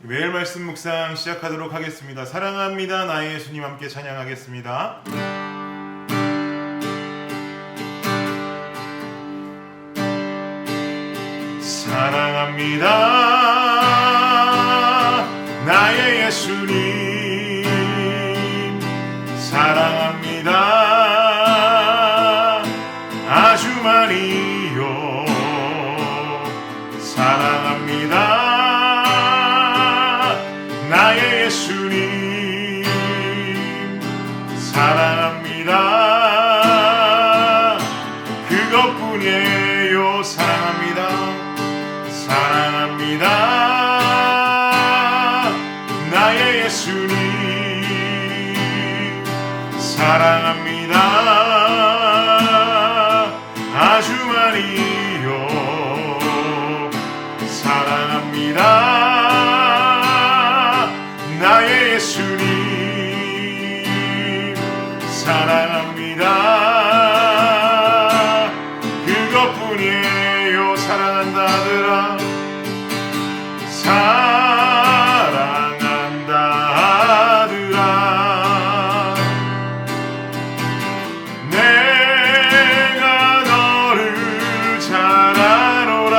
매일 말씀 묵상 시작하도록 하겠습니다. 사랑합니다 나의 예수님 함께 찬양하겠습니다. 사랑합니다 나의 예수님, 사랑합니다 아주 많이요. 사랑합니다 나의 예수님, 사랑합니다 그것뿐이에요. 사랑합니다, 사랑합니다 나의 예수님, 사랑합니다 아주 많이요. 사랑합니다 나의 예수님, 사랑합니다 그것뿐이에요. 사랑한다 아들아, 사랑한다 아들아, 내가 너를 잘 알아라.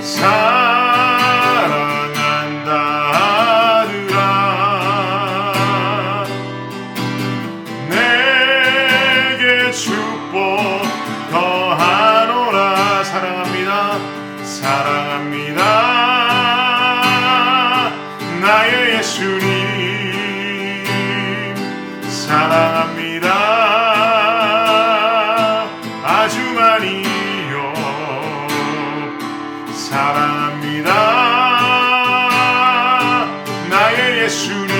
사랑한다 아들아, 내게 축복 더하노라. 사랑합니다, 사랑합니다 나의 예수님, 사랑합니다 아주 많이요. 사랑합니다 나의 예수님,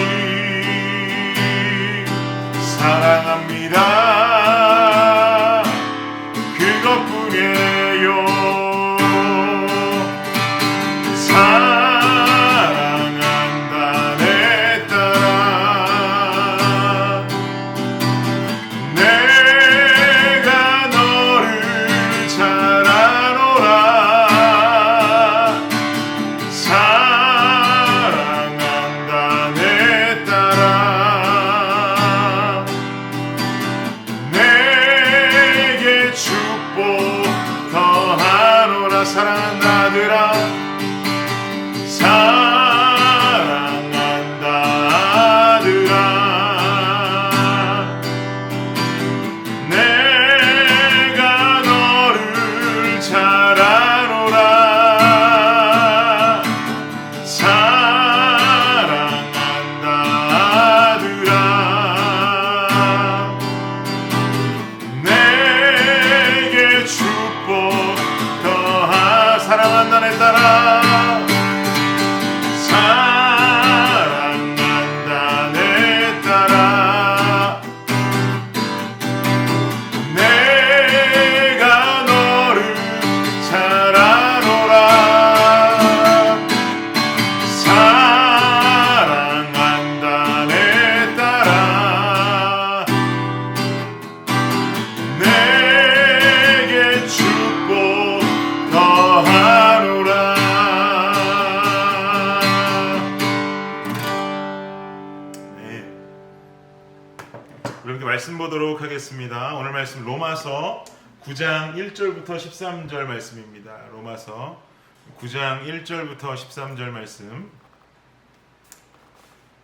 사랑합니다 그것뿐이에요. 사랑한다 내 딸아, 내가 너를 잘 아노라. 사랑한다 내 딸아, 내게 축복 더하노라. 사랑한다 아들아, 사랑한다 아들아, 내가 너를 잘 아노라. 사랑한다 아들아, 내게 축복 더하. 사랑한다 내 딸아, 사랑한다 내 딸아, 내가 너를 잘 아노라. 사랑한다 내 딸아, 내게 축복 더하노라. 이렇게 말씀 보도록 하겠습니다. 오늘 말씀 로마서 9장 1절부터 13절 말씀입니다. 로마서 9장 1절부터 13절 말씀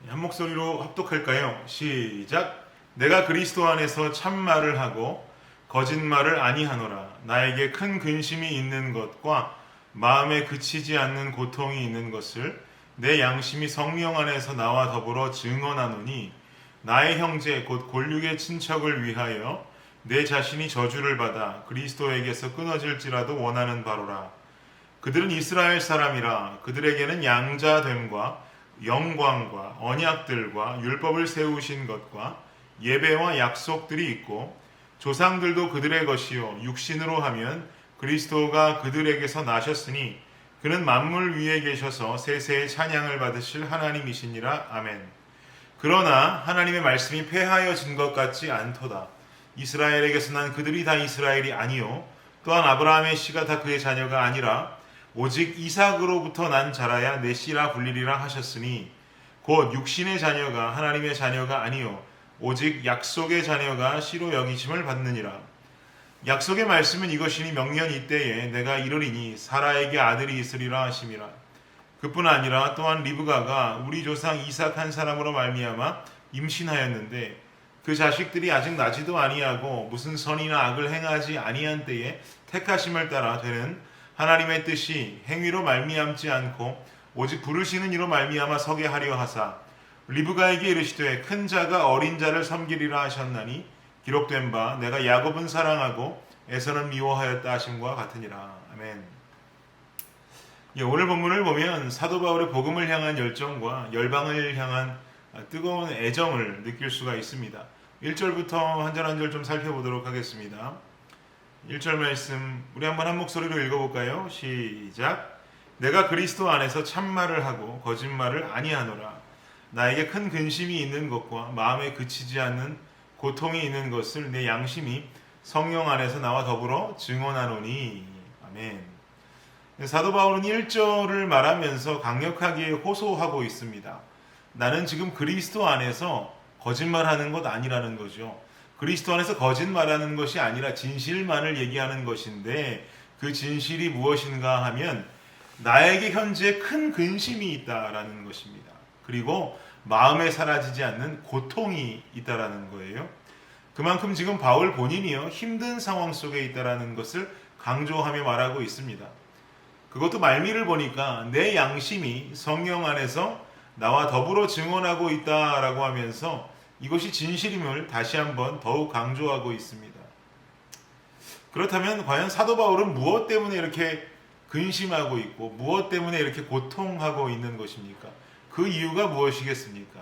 한 목소리로 합독할까요? 시작. 내가 그리스도 안에서 참말을 하고 거짓말을 아니하노라. 나에게 큰 근심이 있는 것과 마음에 그치지 않는 고통이 있는 것을 내 양심이 성령 안에서 나와 더불어 증언하노니, 나의 형제 곧 골육의 친척을 위하여 내 자신이 저주를 받아 그리스도에게서 끊어질지라도 원하는 바로라. 그들은 이스라엘 사람이라. 그들에게는 양자됨과 영광과 언약들과 율법을 세우신 것과 예배와 약속들이 있고, 조상들도 그들의 것이요 육신으로 하면 그리스도가 그들에게서 나셨으니 그는 만물 위에 계셔서 세세의 찬양을 받으실 하나님이시니라. 아멘. 그러나 하나님의 말씀이 폐하여진 것 같지 않도다. 이스라엘에게서 난 그들이 다 이스라엘이 아니요 또한 아브라함의 씨가 다 그의 자녀가 아니라 오직 이삭으로부터 난 자라야 내 씨라 불리리라 하셨으니 곧 육신의 자녀가 하나님의 자녀가 아니요 오직 약속의 자녀가 씨로 여기심을 받느니라. 약속의 말씀은 이것이니 명년 이때에 내가 이르리니 사라에게 아들이 있으리라 하심이라. 그뿐 아니라 또한 리브가가 우리 조상 이삭 한 사람으로 말미암아 임신하였는데 그 자식들이 아직 나지도 아니하고 무슨 선이나 악을 행하지 아니한 때에 택하심을 따라 되는 하나님의 뜻이 행위로 말미암지 않고 오직 부르시는 이로 말미암아 서게 하려 하사 리브가에게 이르시되 큰 자가 어린 자를 섬기리라 하셨나니 기록된 바 내가 야곱은 사랑하고 에서는 미워하였다 하심과 같으니라. 아멘. 오늘 본문을 보면 사도 바울의 복음을 향한 열정과 열방을 향한 뜨거운 애정을 느낄 수가 있습니다. 1절부터 한 절 한 절 좀 살펴보도록 하겠습니다. 1절 말씀 우리 한번 한 목소리로 읽어볼까요? 시작. 내가 그리스도 안에서 참말을 하고 거짓말을 아니하노라. 나에게 큰 근심이 있는 것과 마음에 그치지 않는 고통이 있는 것을 내 양심이 성령 안에서 나와 더불어 증언하노니. 아멘. 사도 바울은 1절을 말하면서 강력하게 호소하고 있습니다. 나는 지금 그리스도 안에서 거짓말하는 것 아니라는 거죠. 그리스도 안에서 거짓말하는 것이 아니라 진실만을 얘기하는 것인데 그 진실이 무엇인가 하면 나에게 현재 큰 근심이 있다라는 것입니다. 그리고 마음에 사라지지 않는 고통이 있다라는 거예요. 그만큼 지금 바울 본인이요 힘든 상황 속에 있다라는 것을 강조하며 말하고 있습니다. 그것도 말미를 보니까 내 양심이 성령 안에서 나와 더불어 증언하고 있다라고 하면서 이것이 진실임을 다시 한번 더욱 강조하고 있습니다. 그렇다면 과연 사도 바울은 무엇 때문에 이렇게 근심하고 있고 무엇 때문에 이렇게 고통하고 있는 것입니까? 그 이유가 무엇이겠습니까?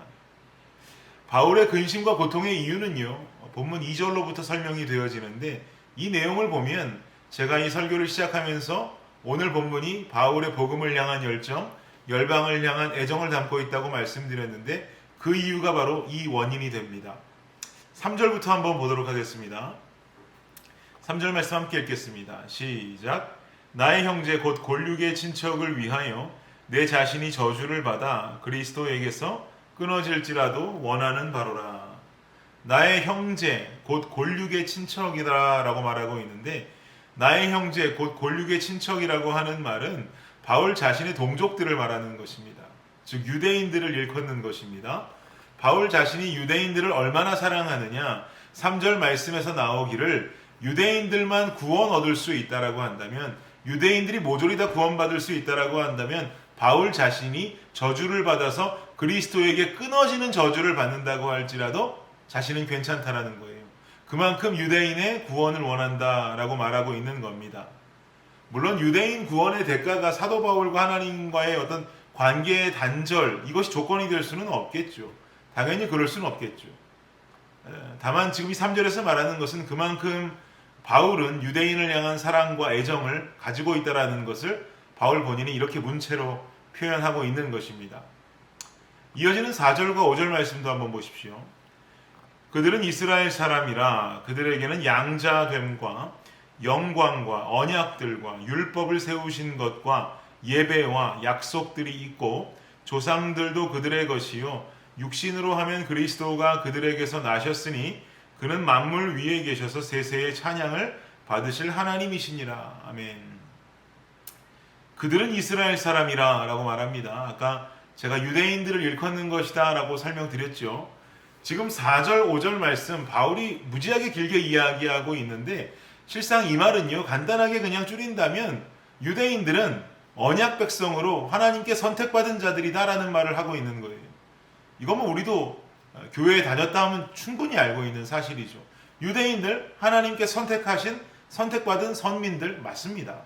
바울의 근심과 고통의 이유는요 본문 2절로부터 설명이 되어지는데 이 내용을 보면 제가 이 설교를 시작하면서 오늘 본문이 바울의 복음을 향한 열정, 열방을 향한 애정을 담고 있다고 말씀드렸는데 그 이유가 바로 이 원인이 됩니다. 3절부터 한번 보도록 하겠습니다. 3절 말씀 함께 읽겠습니다. 시작. 나의 형제 곧 골육의 친척을 위하여 내 자신이 저주를 받아 그리스도에게서 끊어질지라도 원하는 바로라. 나의 형제 곧 골육의 친척이다 라고 말하고 있는데 나의 형제 곧 골육의 친척이라고 하는 말은 바울 자신의 동족들을 말하는 것입니다. 즉 유대인들을 일컫는 것입니다. 바울 자신이 유대인들을 얼마나 사랑하느냐 3절 말씀에서 나오기를 유대인들만 구원 얻을 수 있다라고 한다면 유대인들이 모조리 다 구원받을 수 있다라고 한다면 바울 자신이 저주를 받아서 그리스도에게 끊어지는 저주를 받는다고 할지라도 자신은 괜찮다라는 거예요. 그만큼 유대인의 구원을 원한다라고 말하고 있는 겁니다. 물론 유대인 구원의 대가가 사도 바울과 하나님과의 어떤 관계의 단절 이것이 조건이 될 수는 없겠죠. 당연히 그럴 수는 없겠죠. 다만 지금 이 3절에서 말하는 것은 그만큼 바울은 유대인을 향한 사랑과 애정을 가지고 있다는 것을 바울 본인이 이렇게 문체로 표현하고 있는 것입니다. 이어지는 4절과 5절 말씀도 한번 보십시오. 그들은 이스라엘 사람이라 그들에게는 양자됨과 영광과 언약들과 율법을 세우신 것과 예배와 약속들이 있고 조상들도 그들의 것이요 육신으로 하면 그리스도가 그들에게서 나셨으니 그는 만물 위에 계셔서 세세의 찬양을 받으실 하나님이시니라. 아멘. 그들은 이스라엘 사람이라 라고 말합니다. 아까 제가 유대인들을 일컫는 것이다 라고 설명드렸죠. 지금 4절 5절 말씀 바울이 무지하게 길게 이야기하고 있는데 실상 이 말은요 간단하게 그냥 줄인다면 유대인들은 언약 백성으로 하나님께 선택받은 자들이다라는 말을 하고 있는 거예요. 이건 뭐 우리도 교회에 다녔다 하면 충분히 알고 있는 사실이죠. 유대인들 하나님께 선택하신 선택받은 선민들 맞습니다.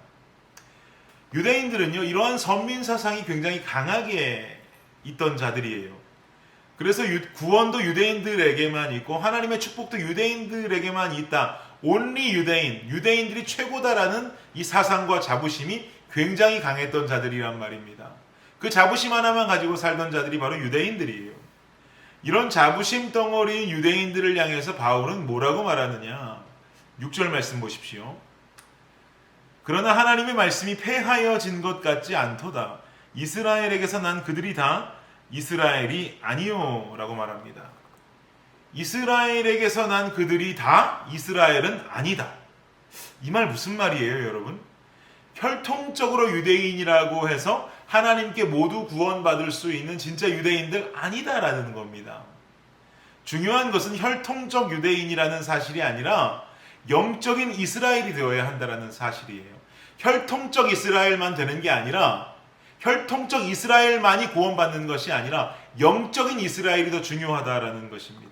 유대인들은요 이러한 선민 사상이 굉장히 강하게 있던 자들이에요. 그래서 구원도 유대인들에게만 있고 하나님의 축복도 유대인들에게만 있다. 온리 유대인들이 최고다라는 이 사상과 자부심이 굉장히 강했던 자들이란 말입니다. 그 자부심 하나만 가지고 살던 자들이 바로 유대인들이에요. 이런 자부심 덩어리인 유대인들을 향해서 바울은 뭐라고 말하느냐. 6절 말씀 보십시오. 그러나 하나님의 말씀이 폐하여진 것 같지 않도다. 이스라엘에게서 난 그들이 다 이스라엘이 아니요 라고 말합니다. 이스라엘에게서 난 그들이 다 이스라엘은 아니다. 이 말 무슨 말이에요, 여러분? 혈통적으로 유대인이라고 해서 하나님께 모두 구원받을 수 있는 진짜 유대인들 아니다라는 겁니다. 중요한 것은 혈통적 유대인이라는 사실이 아니라 영적인 이스라엘이 되어야 한다는 사실이에요. 혈통적 이스라엘만 되는 게 아니라 혈통적 이스라엘만이 구원받는 것이 아니라 영적인 이스라엘이 더 중요하다라는 것입니다.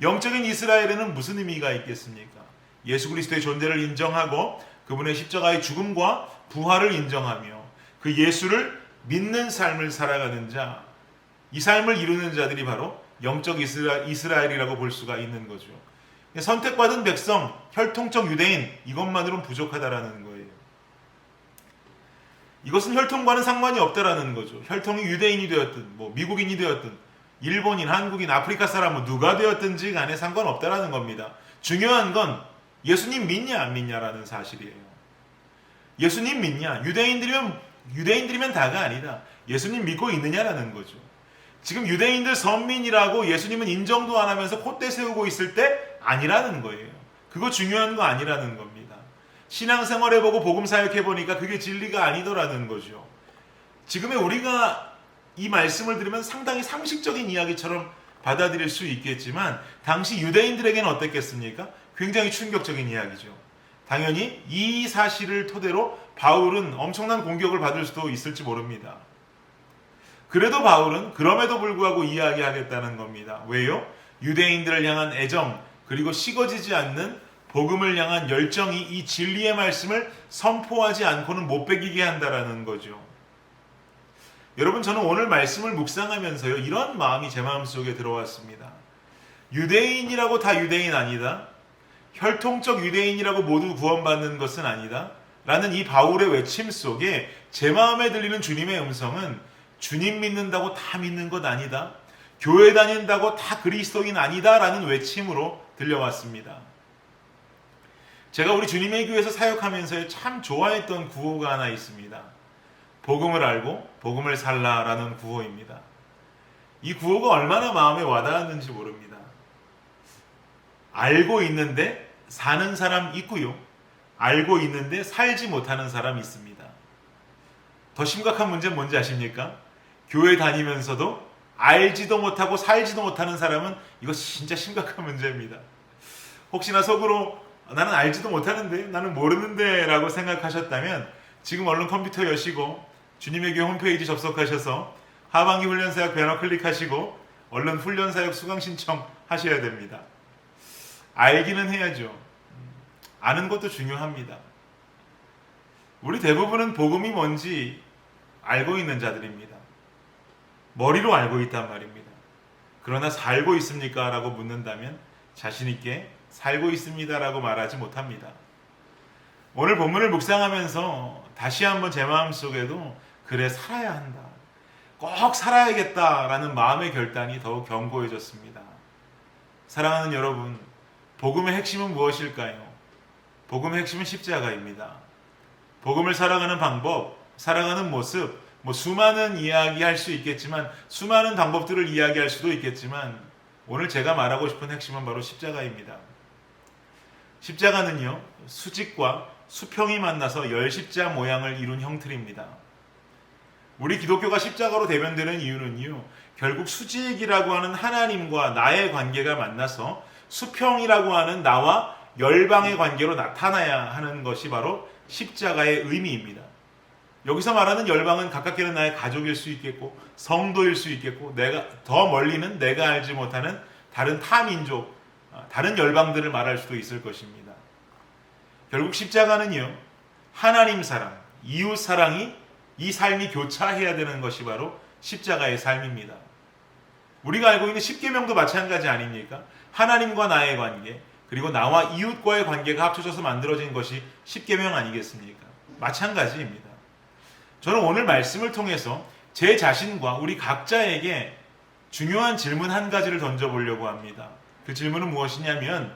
영적인 이스라엘에는 무슨 의미가 있겠습니까? 예수 그리스도의 존재를 인정하고 그분의 십자가의 죽음과 부활을 인정하며 그 예수를 믿는 삶을 살아가는 자, 이 삶을 이루는 자들이 바로 영적 이스라엘이라고 볼 수가 있는 거죠. 선택받은 백성, 혈통적 유대인, 이것만으로는 부족하다라는 거예요. 이것은 혈통과는 상관이 없다라는 거죠. 혈통이 유대인이 되었든 미국인이 되었든 일본인, 한국인, 아프리카 사람 누가 되었든지 간에 상관없다라는 겁니다. 중요한 건 예수님 믿냐 안 믿냐라는 사실이에요. 예수님 믿냐? 유대인들이면 다가 아니다. 예수님 믿고 있느냐라는 거죠. 지금 유대인들 선민이라고 예수님은 인정도 안 하면서 콧대 세우고 있을 때 아니라는 거예요. 그거 중요한 거 아니라는 겁니다. 신앙생활 해보고 복음 사역해보니까 그게 진리가 아니더라는 거죠. 지금의 우리가 이 말씀을 들으면 상당히 상식적인 이야기처럼 받아들일 수 있겠지만 당시 유대인들에게는 어땠겠습니까? 굉장히 충격적인 이야기죠. 당연히 이 사실을 토대로 바울은 엄청난 공격을 받을 수도 있을지 모릅니다. 그래도 바울은 그럼에도 불구하고 이야기하겠다는 겁니다. 왜요? 유대인들을 향한 애정 그리고 식어지지 않는 복음을 향한 열정이 이 진리의 말씀을 선포하지 않고는 못 배기게 한다라는 거죠. 여러분, 저는 오늘 말씀을 묵상하면서요, 이런 마음이 제 마음속에 들어왔습니다. 유대인이라고 다 유대인 아니다. 혈통적 유대인이라고 모두 구원받는 것은 아니다. 라는 이 바울의 외침 속에 제 마음에 들리는 주님의 음성은 주님 믿는다고 다 믿는 것 아니다. 교회 다닌다고 다 그리스도인 아니다. 라는 외침으로 들려왔습니다. 제가 우리 주님의 교회에서 사역하면서 참 좋아했던 구호가 하나 있습니다. 복음을 알고 복음을 살라라는 구호입니다. 이 구호가 얼마나 마음에 와닿았는지 모릅니다. 알고 있는데 사는 사람 있고요. 알고 있는데 살지 못하는 사람이 있습니다. 더 심각한 문제는 뭔지 아십니까? 교회 다니면서도 알지도 못하고 살지도 못하는 사람은 이거 진짜 심각한 문제입니다. 혹시나 속으로 나는 알지도 못하는데, 나는 모르는데 라고 생각하셨다면 지금 얼른 컴퓨터 여시고 주님의 교회 홈페이지 접속하셔서 하반기 훈련사역 배너 클릭하시고 얼른 훈련사역 수강 신청 하셔야 됩니다. 알기는 해야죠. 아는 것도 중요합니다. 우리 대부분은 복음이 뭔지 알고 있는 자들입니다. 머리로 알고 있단 말입니다. 그러나 살고 있습니까? 라고 묻는다면 자신 있게 살고 있습니다 라고 말하지 못합니다. 오늘 본문을 묵상하면서 다시 한번 제 마음속에도 그래, 살아야 한다, 꼭 살아야겠다라는 마음의 결단이 더욱 견고해졌습니다. 사랑하는 여러분, 복음의 핵심은 무엇일까요? 복음의 핵심은 십자가입니다. 복음을 살아가는 방법, 살아가는 모습, 수많은 이야기 할 수 있겠지만, 수많은 방법들을 이야기할 수도 있겠지만, 오늘 제가 말하고 싶은 핵심은 바로 십자가입니다. 십자가는요, 수직과 수평이 만나서 열십자 모양을 이룬 형틀입니다. 우리 기독교가 십자가로 대변되는 이유는요, 결국 수직이라고 하는 하나님과 나의 관계가 만나서 수평이라고 하는 나와 열방의 관계로 나타나야 하는 것이 바로 십자가의 의미입니다. 여기서 말하는 열방은 가깝게는 나의 가족일 수 있겠고 성도일 수 있겠고, 내가 더 멀리는 내가 알지 못하는 다른 타민족, 다른 열방들을 말할 수도 있을 것입니다. 결국 십자가는요, 하나님 사랑, 이웃 사랑이 이 삶이 교차해야 되는 것이 바로 십자가의 삶입니다. 우리가 알고 있는 십계명도 마찬가지 아닙니까? 하나님과 나의 관계, 그리고 나와 이웃과의 관계가 합쳐져서 만들어진 것이 십계명 아니겠습니까? 마찬가지입니다. 저는 오늘 말씀을 통해서 제 자신과 우리 각자에게 중요한 질문 한 가지를 던져보려고 합니다. 그 질문은 무엇이냐면,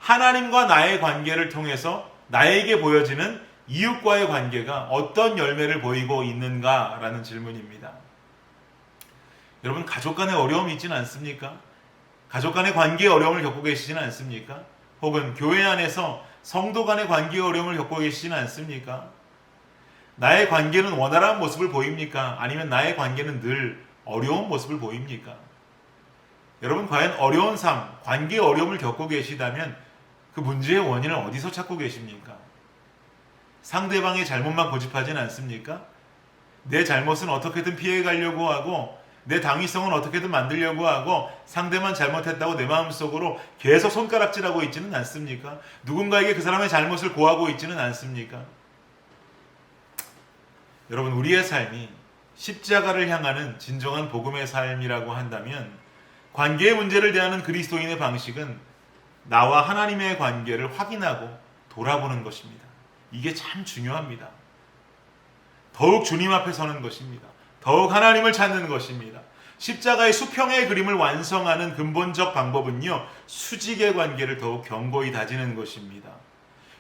하나님과 나의 관계를 통해서 나에게 보여지는 이웃과의 관계가 어떤 열매를 보이고 있는가라는 질문입니다. 여러분, 가족 간의 어려움이 있지는 않습니까? 가족 간의 관계에 어려움을 겪고 계시지는 않습니까? 혹은 교회 안에서 성도 간의 관계에 어려움을 겪고 계시지는 않습니까? 나의 관계는 원활한 모습을 보입니까? 아니면 나의 관계는 늘 어려운 모습을 보입니까? 여러분, 과연 어려운 삶, 관계의 어려움을 겪고 계시다면 그 문제의 원인을 어디서 찾고 계십니까? 상대방의 잘못만 고집하지는 않습니까? 내 잘못은 어떻게든 피해가려고 하고 내 당위성은 어떻게든 만들려고 하고 상대만 잘못했다고 내 마음속으로 계속 손가락질하고 있지는 않습니까? 누군가에게 그 사람의 잘못을 고하고 있지는 않습니까? 여러분, 우리의 삶이 십자가를 향하는 진정한 복음의 삶이라고 한다면 관계의 문제를 대하는 그리스도인의 방식은 나와 하나님의 관계를 확인하고 돌아보는 것입니다. 이게 참 중요합니다. 더욱 주님 앞에 서는 것입니다. 더욱 하나님을 찾는 것입니다. 십자가의 수평의 그림을 완성하는 근본적 방법은요, 수직의 관계를 더욱 견고히 다지는 것입니다.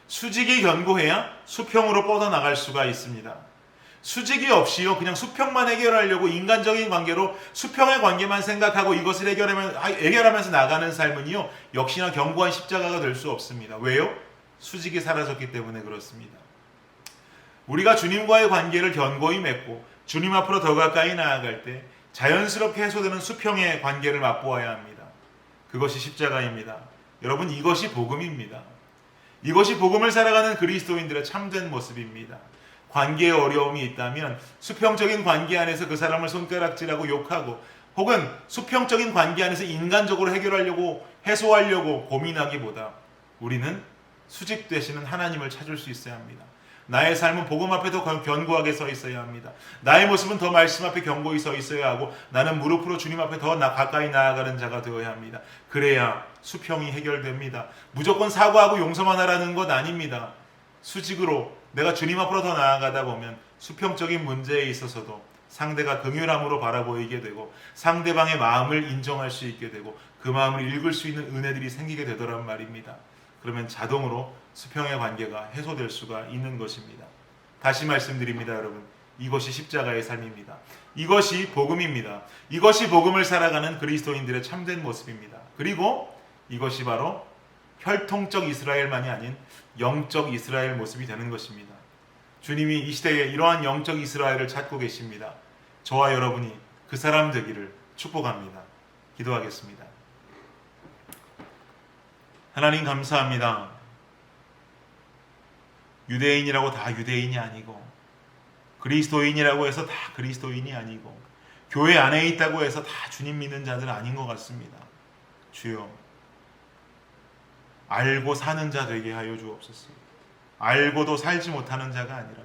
수직이 견고해야 수평으로 뻗어나갈 수가 있습니다. 수직이 없이요, 그냥 수평만 해결하려고 인간적인 관계로 수평의 관계만 생각하고 이것을 해결하면서 나가는 삶은요, 역시나 견고한 십자가가 될 수 없습니다. 왜요? 수직이 사라졌기 때문에 그렇습니다. 우리가 주님과의 관계를 견고히 맺고 주님 앞으로 더 가까이 나아갈 때 자연스럽게 해소되는 수평의 관계를 맛보아야 합니다. 그것이 십자가입니다. 여러분, 이것이 복음입니다. 이것이 복음을 살아가는 그리스도인들의 참된 모습입니다. 관계에 어려움이 있다면 수평적인 관계 안에서 그 사람을 손가락질하고 욕하고 혹은 수평적인 관계 안에서 인간적으로 해결하려고 해소하려고 고민하기보다 우리는 수직 되시는 하나님을 찾을 수 있어야 합니다. 나의 삶은 복음 앞에 더 견고하게 서 있어야 합니다. 나의 모습은 더 말씀 앞에 견고히 서 있어야 하고 나는 무릎으로 주님 앞에 더 가까이 나아가는 자가 되어야 합니다. 그래야 수평이 해결됩니다. 무조건 사과하고 용서만 하라는 것 아닙니다. 수직으로 내가 주님 앞으로 더 나아가다 보면 수평적인 문제에 있어서도 상대가 긍휼함으로 바라보이게 되고 상대방의 마음을 인정할 수 있게 되고 그 마음을 읽을 수 있는 은혜들이 생기게 되더란 말입니다. 그러면 자동으로 수평의 관계가 해소될 수가 있는 것입니다. 다시 말씀드립니다, 여러분. 이것이 십자가의 삶입니다. 이것이 복음입니다. 이것이 복음을 살아가는 그리스도인들의 참된 모습입니다. 그리고 이것이 바로 혈통적 이스라엘만이 아닌 영적 이스라엘 모습이 되는 것입니다. 주님이 이 시대에 이러한 영적 이스라엘을 찾고 계십니다. 저와 여러분이 그 사람 되기를 축복합니다. 기도하겠습니다. 하나님, 감사합니다. 유대인이라고 다 유대인이 아니고 그리스도인이라고 해서 다 그리스도인이 아니고 교회 안에 있다고 해서 다 주님 믿는 자들 아닌 것 같습니다. 주여, 알고 사는 자 되게 하여 주옵소서. 알고도 살지 못하는 자가 아니라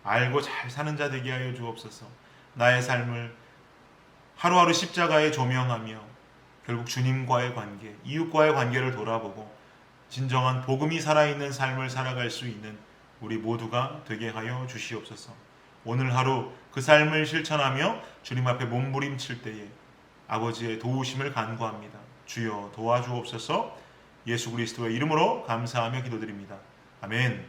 알고 잘 사는 자 되게 하여 주옵소서. 나의 삶을 하루하루 십자가에 조명하며 결국 주님과의 관계, 이웃과의 관계를 돌아보고 진정한 복음이 살아있는 삶을 살아갈 수 있는 우리 모두가 되게 하여 주시옵소서. 오늘 하루 그 삶을 실천하며 주님 앞에 몸부림칠 때에 아버지의 도우심을 간구합니다. 주여 도와주옵소서. 예수 그리스도의 이름으로 감사하며 기도드립니다. 아멘.